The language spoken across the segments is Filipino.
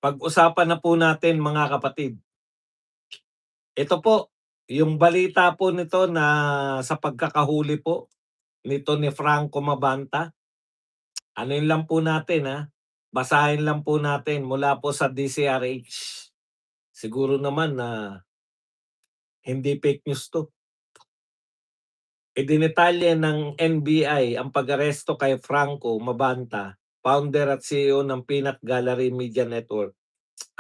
Pag-usapan na po natin mga kapatid. Ito po, yung balita po nito na sa pagkakahuli po nito ni Franco Mabanta. Anuhin lang po natin, basahin lang po natin mula po sa DCRH. Siguro naman na hindi fake news 'to. Idinetalye ng NBI ang pag-aresto kay Franco Mabanta, founder at CEO ng Peanut Gallery Media Network,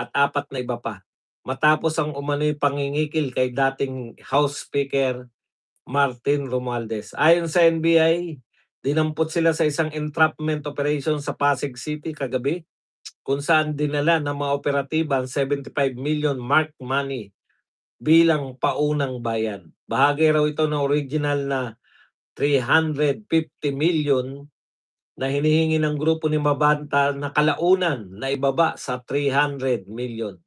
at apat na iba pa, matapos ang umano'y pangingikil kay dating House Speaker Martin Romualdez. Ayon sa NBI, dinampot sila sa isang entrapment operation sa Pasig City kagabi, kung saan dinala ng mga operatiba ang 75 million marked money bilang paunang bayad. Bahagi raw ito ng original na 350 million na hinihingi ng grupo ni Mabanta na kalaunan na ibaba sa 300 million.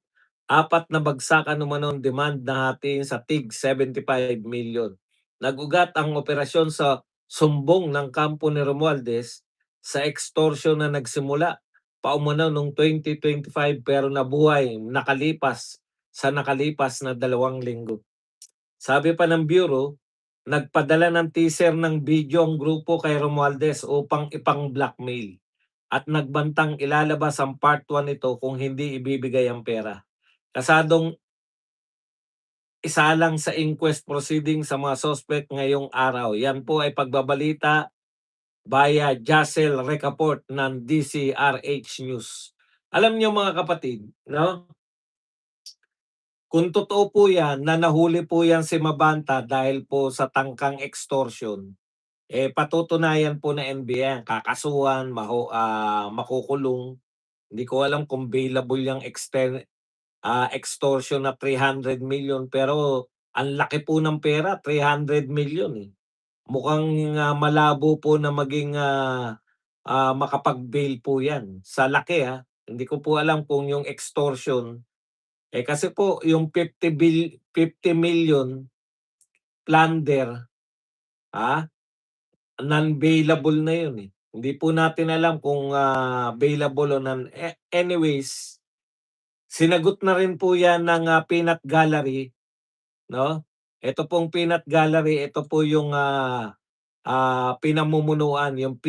Apat na bagsakan umano ang demand na hatiin sa tig 75 million. Nag-ugat ang operasyon sa sumbong ng kampo ni Romualdez sa extortion na nagsimula paumano noong 2025 pero nabuhay nakalipas na 2 linggo. Sabi pa ng Bureau, nagpadala ng teaser ng video ang grupo kay Romualdez upang ipang-blackmail at nagbantang ilalabas ang part 1 nito kung hindi ibibigay ang pera. Kasadong isalang sa inquest proceeding sa mga suspect ngayong araw. Yan po ay pagbabalita via Jassel Recaport ng DCRH News. Alam niyo mga kapatid, no? Kung totoo po yan, na nahuli po yan si Mabanta dahil po sa tangkang extortion, patutunayan po na NBI, kakasuhan, makukulong. Hindi ko alam kung bailable yung extortion na 300 million pero ang laki po ng pera, 300 million eh. Mukhang malabo po na maging makapag-bail po 'yan. Sa laki Hindi ko po alam kung yung extortion kasi po yung 50 million plunder, ah, non-bailable na yun eh. Hindi po natin alam kung bailable o anyways, sinagot na rin po 'yan ng Peanut Gallery, 'no? Ito pong Peanut Gallery, ito po yung pinamumunuan, yung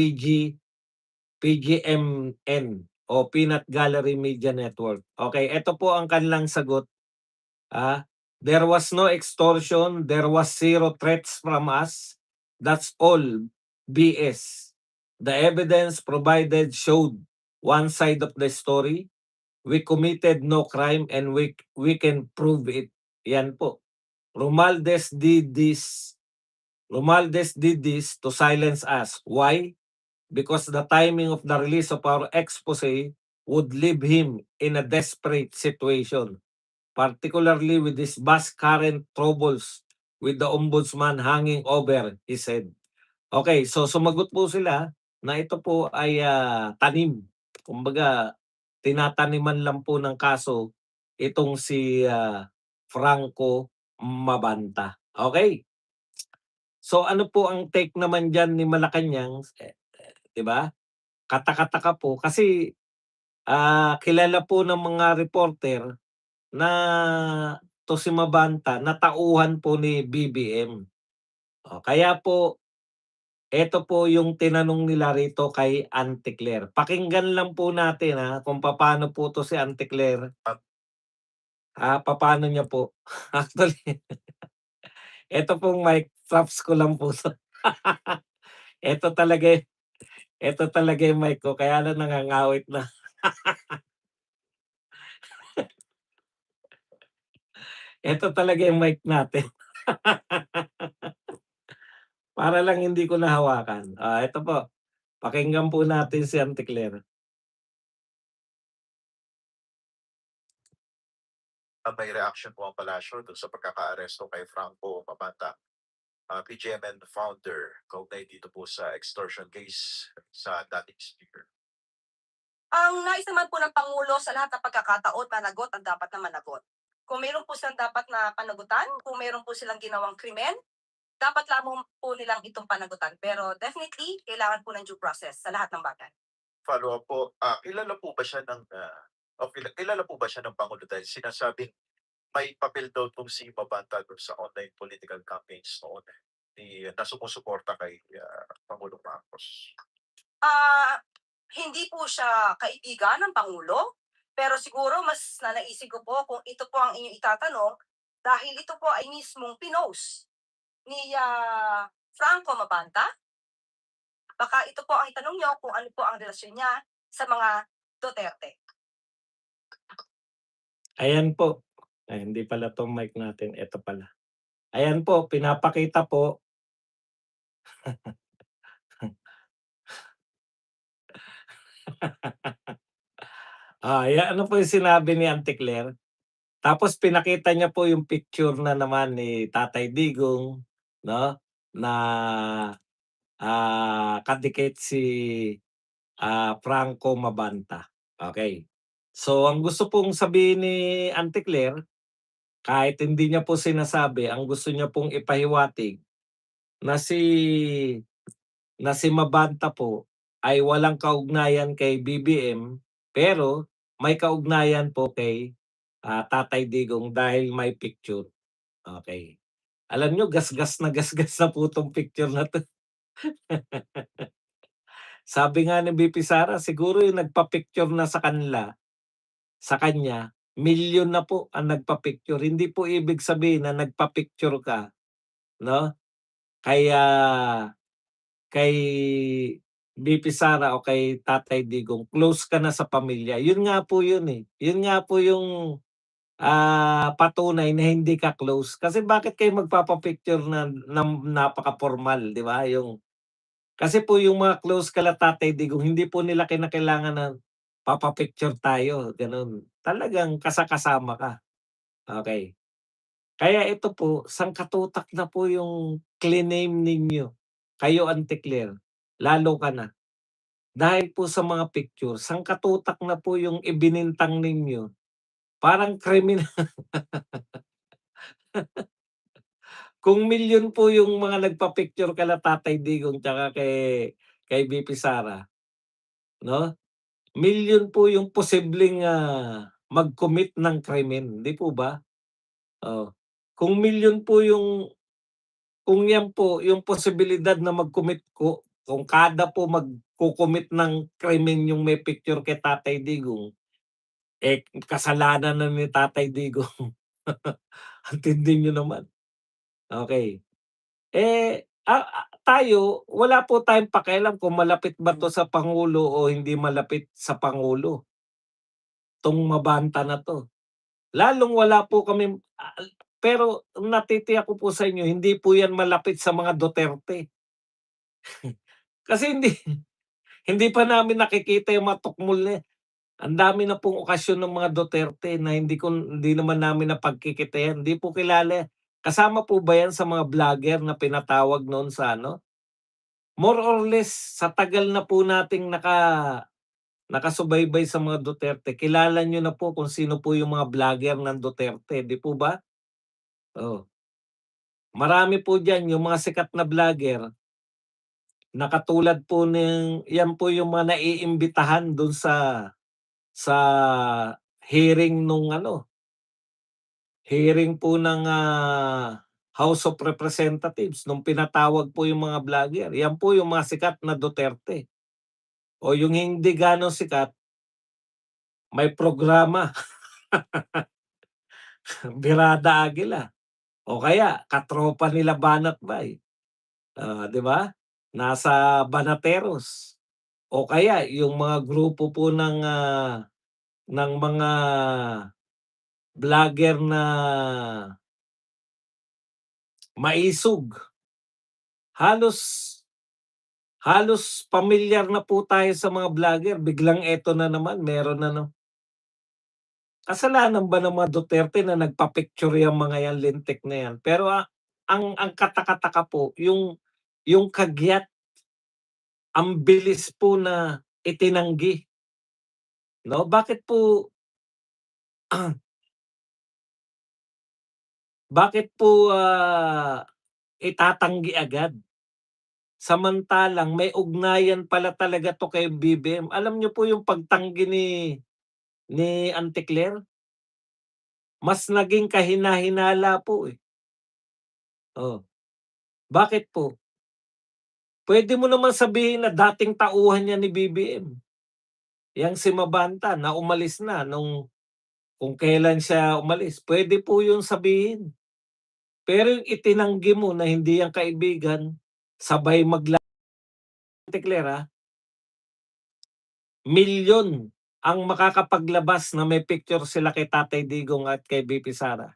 PGMN o Peanut Gallery Media Network. Okay, ito po ang kanilang sagot. There was no extortion, there was zero threats from us. That's all BS. The evidence provided showed one side of the story. We committed no crime and we can prove it. Yan po. Romualdez did this. Romualdez did this to silence us. Why? Because the timing of the release of our expose would leave him in a desperate situation, particularly with his vast current troubles with the ombudsman hanging over his head. Okay, so sumagot po sila na ito po ay tanim. Kumbaga, tinataniman lang po ng kaso itong si Franco Mabanta. Okay? So ano po ang take naman diyan ni Malacanang, 'di ba? Kataka-taka po kasi kilala po ng mga reporter na 'to si Mabanta na tauhan po ni BBM. Kaya po eto po yung tinanong nila rito kay Auntie Claire. Pakinggan lang po natin, kung papaano po 'to si Auntie Claire, papaano niya po. Actually, eto pong mic, props ko lang po 'to. Eto talaga, eto talaga yung mic ko kaya lang nangangawit na. Eto talaga yung mic natin. Para lang hindi ko nahawakan. Eto po, pakinggan po natin si Auntie Claire. May reaction po ang palasyo dun sa pagkakaaresto kay Franco Mabanta, PGMN founder, kaugnay dito po sa extortion case sa dating speaker. Ang nais naman po ng Pangulo sa lahat ng pagkakataon, managot ang dapat na managot. Kung meron po silang dapat na panagutan, kung meron po silang ginawang krimen, dapat lamang po nilang itong panagutan. Pero definitely, kailangan po ng due process sa lahat ng bagay. Follow up po, kilala po ba siya ng kilala po ba siya ng Pangulo dahil sinasabing may papel daw 'tong si Mabanta dun sa online political campaigns noon, na sumusuporta kay, Pangulong Marcos? Ah, hindi po siya kaibigan ng Pangulo, pero siguro mas nanaisip ko po kung ito po ang inyong itatanong dahil ito po ay mismong pinost ni, Franco Mabanta. Baka ito po ang itanong niyo kung ano po ang relasyon niya sa mga Duterte. Ayan po. Ay, hindi pala 'tong mic natin, eto pala. Ayan po, pinapakita po. Ano po yung sinabi ni Auntie Claire. Tapos pinakita niya po yung picture na naman ni Tatay Digong, 'no, na, kadikit si, Franco Mabanta. Okay. So, ang gusto pong sabihin ni Auntie Claire, kahit hindi niya po sinasabi, ang gusto niya pong ipahiwatig na si Mabanta po ay walang kaugnayan kay BBM, pero may kaugnayan po kay, Tatay Digong dahil may picture. Okay. Alam niyo gasgas na gasgas na po 'tong picture na 'to. Sabi nga ni VP Sara siguro yung nagpa-picture na sa kanya, milyon na po ang nagpa-picture. Hindi po ibig sabihin na nagpa-picture ka, 'no, kaya kay VP Sara o kay Tatay Digong close ka na sa pamilya. Yun nga po yun, eh. Yun nga po yung, patunay na hindi ka close. Kasi bakit kayo magpapa-picture na napaka-formal, 'di ba? Kasi po yung mga close kila Tatay Digong hindi po nila kinakailangan na papa-picture tayo, gano'n. Talagang kasama ka, okey. Kaya ito po, sangkatutak na po yung cliname ninyo, kayo Auntie Claire, lalo ka na. Dahil po sa mga picture, sangkatutak na po yung ibinintang ninyo. Parang kriminal kung milyon po yung mga nagpa-picture kila Tatay Digong tsaka kay VP Sara, 'no? Milyon po yung posibleng, mag-commit ng krimen, 'di po ba? Oh, kung milyon po kung 'yan po yung posibilidad na mag-commit kung kada po magko-commit ng krimen yung may picture kay Tatay Digong, kasalanan na ni Tatay Digong. Ang tindi niyo naman. Okey. Tayo wala po tayong pakialam kung malapit ba 'to sa pangulo o hindi malapit sa pangulo, 'tong Mabanta na 'to. Lalong wala po kaming pero natitiyak ko po sa inyo hindi po 'yan malapit sa mga Duterte. Kasi hindi pa namin nakikita yung mga tukmol na yan. Ang dami na pong okasyon ng mga Duterte na hindi naman namin napagkikita yan, hindi po kilala yan. Kasama po ba yan sa mga vlogger na pinatawag noon sa ano? More or less sa tagal na po nating nakasubaybay sa mga Duterte, kilala niyo na po kung sino po yung mga vlogger ng Duterte, 'di po ba? Oh, marami po diyan yung mga sikat na vlogger na katulad po yan po yung mga naiimbitahan dun sa hearing nung ano, hearing po ng, House of Representatives nung pinatawag po yung mga vlogger, yan po yung mga sikat na Duterte. O yung hindi ganon sikat, may programa, Birada Agila o kaya katropa nila Banat Bay, 'di ba? Nasa Banateros o kaya yung mga grupo po ng mga vlogger na maisog. Halos halos pamilyar na po tayo sa mga vlogger, biglang eto na naman meron na kasalanan ba ng mga Duterte na nagpa-picture yang mga yan, lintik na yan. Pero, ang kataka-taka po yung kagyat, ang bilis po na itinanggi, 'no? Bakit po, itatanggi agad? Samantalang may ugnayan pala talaga 'to kay BBM. Alam niyo po yung pagtanggi ni Auntie Claire, mas naging kahina-hinala po, eh. Oh, bakit po? Puwede mo naman sabihin na dating tauhan yan ni BBM, yang si Mabanta na umalis na nung kung kailan siya umalis, puwede po yun sabihin. Pero yung itinanggi mo na hindi yan kaibigan, sabay Ate Claire, milyon ang makakapaglabas na may picture sila kay Tatay Digong at kay VP Sara.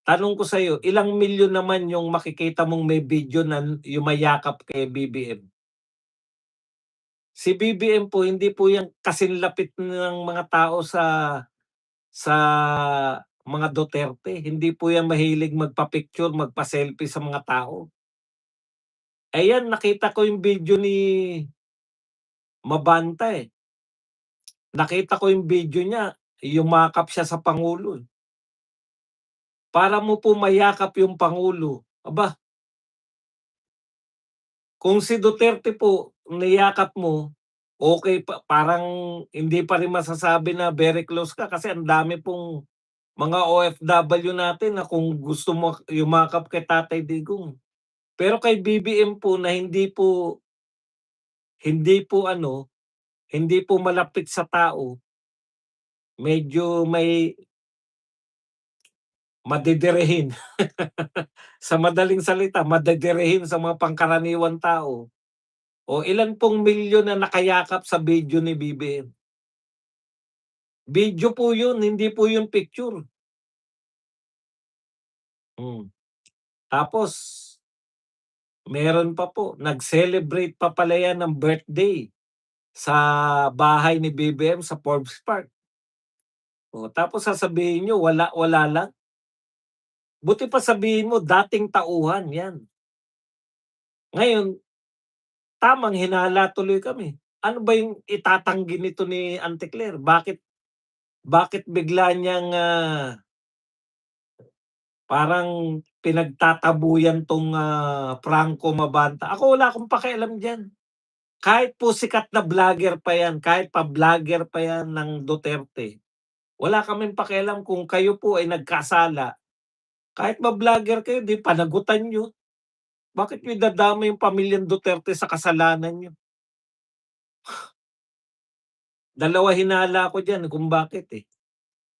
Tanong ko sa'yo, ilang milyon naman yung makikita mong may video na yumayakap kay BBM? Si BBM po hindi po yan kasing lapit ng mga tao sa mga Duterte. Hindi po yan mahilig magpa-picture, magpa-selfie sa mga tao. Ayan, nakita ko yung video ni Mabanta, eh. Nakita ko yung video niya, yumakap siya sa pangulo, eh. Para mo po mayakap yung pangulo, aba, kung si Duterte po niyakap mo, okey pa, parang hindi pa rin masasabi na very close ka kasi ang dami pong mga OFW natin na kung gusto mo yumakap kay Tatay Digong. Pero kay BBM po na hindi po hindi po malapit sa tao, medyo may madederehin. Sa madaling salita, madederehin sa mga pangkaraniwang tao. O ilan pong milyon na nakayakap sa video ni BBM. Video po yun, hindi po yung picture. Tapos meron pa po, nag-celebrate pa pala yan ng birthday sa bahay ni BBM sa Forbes Park. O tapos sasabihin niyo wala wala lang. Buti pa sabihin mo dating tauhan yan. Ngayon, tamang hinala tuloy kami. Ano ba yung itatanggi nito ni Auntie Claire? Bakit bigla niyang, parang pinagtatabuyan 'tong, Franco Mabanta? Ako wala akong pakialam diyan. Kahit po sikat na vlogger pa 'yan, kahit pa-vlogger pa 'yan ng Duterte, wala kaming pakialam kung kayo po ay nagkasala. Kahit ba-vlogger kayo, 'di panagutan niyo. Bakit niyo idadamay yung pamilyang Duterte sa kasalanan niyo? Dalawa hinala ko diyan kung bakit, eh.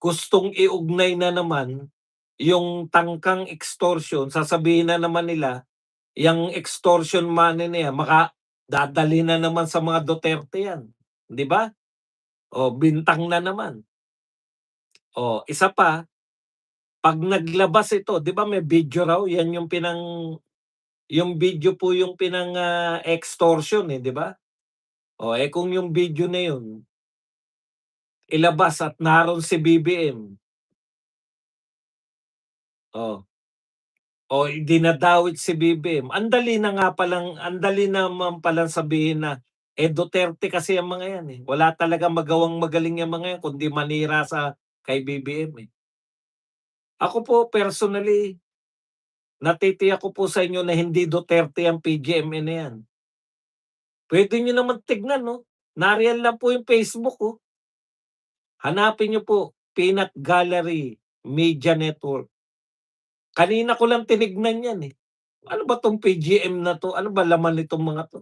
Gustong iugnay na naman yung tangkang extortion, sasabihin na naman nila yang extortion money na yan dadalhin na naman sa mga Duterte yan, 'di ba? O bintang na naman. O isa pa, 'pag naglabas ito, 'di ba may video raw, yan yung video po yung extortion, eh, 'di ba? O, eh, kung yung video na yun ilabas at naroon si BBM, oh, o dinadawit si BBM, ang dali naman palang sabihin na, eh, Duterte kasi ang mga yan, eh. Wala talagang magawang magaling yang mga yan kundi manira kay BBM, eh. Ako po personally, natitiyak ko po sa inyo na hindi Duterte ang PGMA na yan. Puwede niyo naman tignan 'no, nariyan lang po yung Facebook, oh. Hanapin niyo po, Peanut Gallery Media Network. Kanina ko lang tinignan yan, eh. Ano ba 'tong PGM na 'to? Ano ba laman nitong mga 'to?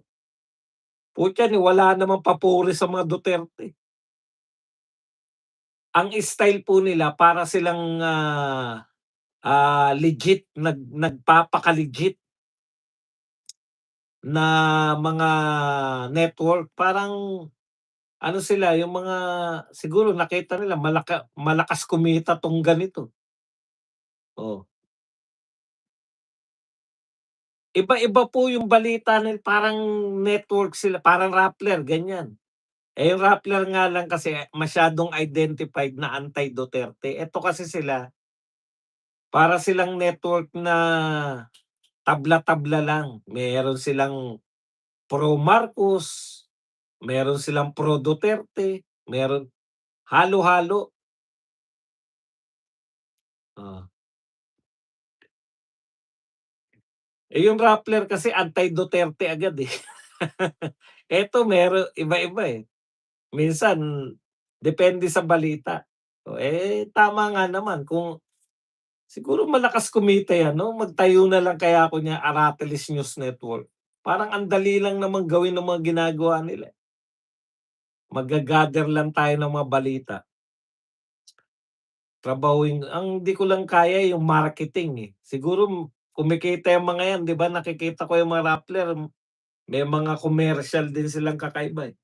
Putya ni wala namang papuri sa mga Duterte. Ang style po nila para silang, legit, nagpapaka-legit na mga network. Parang ano sila, yung mga siguro nakita nila malakas kumita 'tong ganito. Oh, iba-iba po yung balita nila, parang network sila, parang Rappler, ganyan. Eh, yung Rappler nga lang kasi masyadong identified na anti-Duterte. Eto kasi sila, para silang network na tabla-tabla lang. Meron silang pro Marcos, meron silang pro Duterte, meron halo-halo. Oh. Eh, yung Rappler kasi anti-Duterte agad, eh. Eto iba-iba, eh. Minsan Depende sa balita. Tama nga naman kung siguro malakas kumita yan 'no, magtayo na lang kaya ako niya Aratelis News Network. Parang ang dali lang naman gawin ng mga ginagawa nila. Magga-gather lang tayo ng mga balita. Trabahuin ang di ko lang kaya yung marketing, eh. Siguro kumikita yung mga yan, 'di ba nakikita ko yung mga Rappler, may mga commercial din silang kakaiba, eh.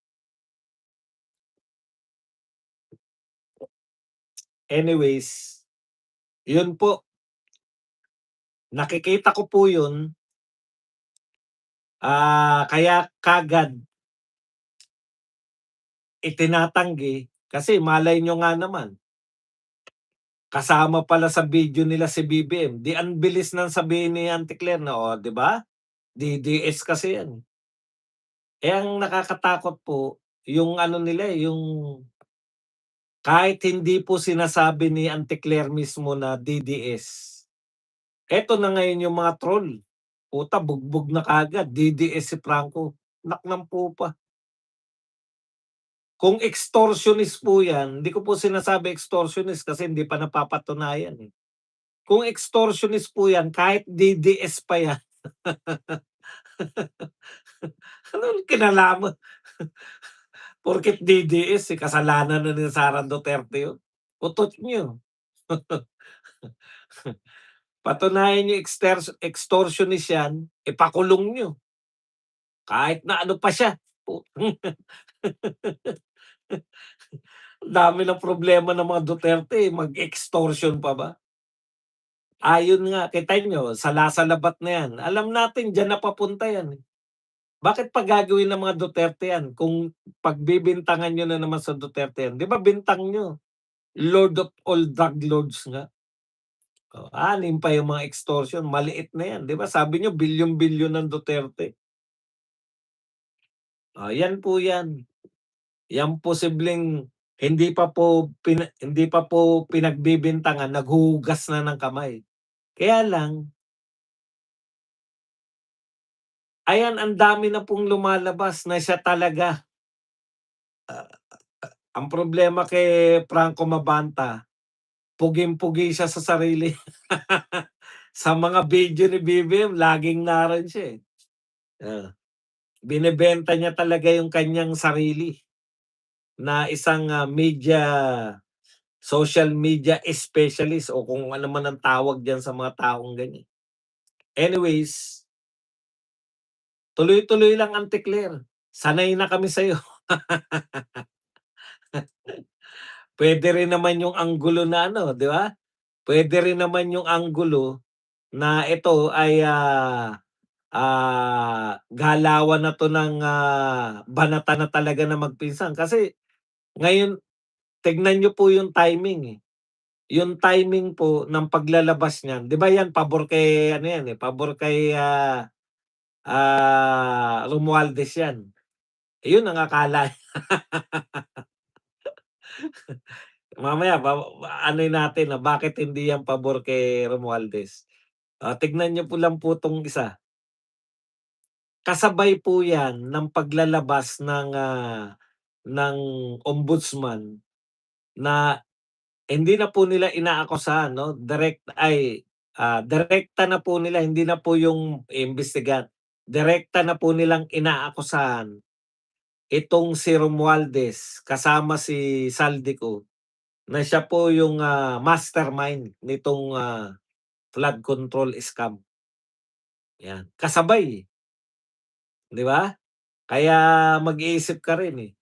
Anyways, yun po, nakikita ko po yun, kaya kaagad itinatanggi kasi malay nyo nga naman, kasama pala sa video nila si BBM, 'di ang bilis ng sabihin ni Auntie Claire na, "Oh, 'di ba, DDS kasi yan." Ang nakakatakot po yung ano nila, yung kahit hindi po sinasabi ni Auntie Claire mismo na DDS, eto na ngayon yung mga troll. Puta bugbog na kaagad, DDS si Franco, anak ng pupa. Kung extortionist po yan, hindi ko po sinasabi extortionist kasi hindi pa napapatunayan, eh. Kung extortionist po yan, kahit DDS pa yan, anong kinalaman? Porket DDS, eh, kasalanan na ni Sara Duterte yun. Utot niyo. Patunayan niyo extortionist yan, ipakulong niyo. Kahit na ano pa siya. Ang dami ng problema ng mga Duterte, eh, mag-extortion pa ba? Ayun nga, kita niyo sala-salabat na yan. Alam natin diyan na papunta yan, eh. Bakit pa gagawin ng mga Duterte yan kung pagbibintangan niyo na naman sa Duterte yan? 'Di ba bintang niyo, Lord of all drug lords nga. Oh, 6 pa yung mga extortion, maliit na yan. 'Di ba sabi niyo bilyon-bilyon ng Duterte. Yan po yan. Yang posibleng hindi pa po pinagbibintangan, naghuhugas na ng kamay. Kaya lang, ayan ang dami na pong lumalabas na siya talaga. Ang problema kay Franco Mabanta, puging-pugi siya sa sarili. Sa mga video ni BBM laging naroon siya, eh. Ah, binebenta niya talaga yung kanyang sarili na isang, social media specialist o kung ano man ang tawag diyan sa mga taong ganyan. Anyways, tuloy-tuloy lang Auntie Claire, sanay na kami sa'yo. Puwede rin naman yung anggulo na ano, 'di ba? Puwede rin naman yung anggulo na ito ay, galawan na 'to ng, banata na talaga na magpinsan. Kasi ngayon tignan niyo po yung timing, eh. Yung timing po ng paglalabas niyan, 'di ba yan pabor kay ano yan, eh, pabor kay, Romualdez yan. Yun ang akala mamaya anohin natin na bakit hindi yan pabor kay Romualdez. Tignan niyo po lang po 'tong isa, kasabay po yan ng paglalabas ng ombudsman na hindi na po nila inaakusahan 'no, direkta na po nila, hindi na po yung iimbestigahan, direkta na po nilang inaakusahan itong si Romualdez kasama si Saldico na siya po yung, mastermind nitong, flood control scam, 'yan. Kasabay, eh, 'di ba? Kaya mag-iisip ka rin, eh.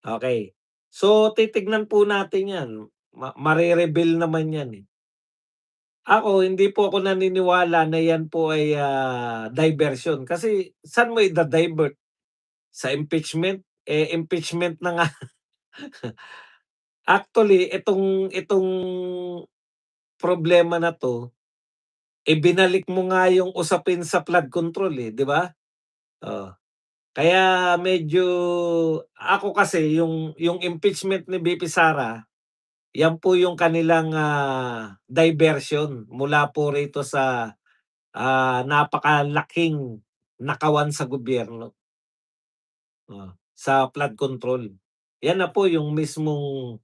Okey. So, titignan po natin 'yan, mare-reveal naman 'yan, eh. Ako, hindi po ako naniniwala na 'yan po ay, diversion kasi saan mo ida-divert? Sa impeachment? Impeachment na nga. Actually, itong problema na 'to, ibinalik mo nga yung usapin sa flood control, eh, 'di ba? Oh, kaya medyo ako kasi yung impeachment ni VP Sara, yan po yung kanilang, diversion mula po rito sa, napakalaking nakawan sa gobyerno, sa flood control. Yan na po yung mismong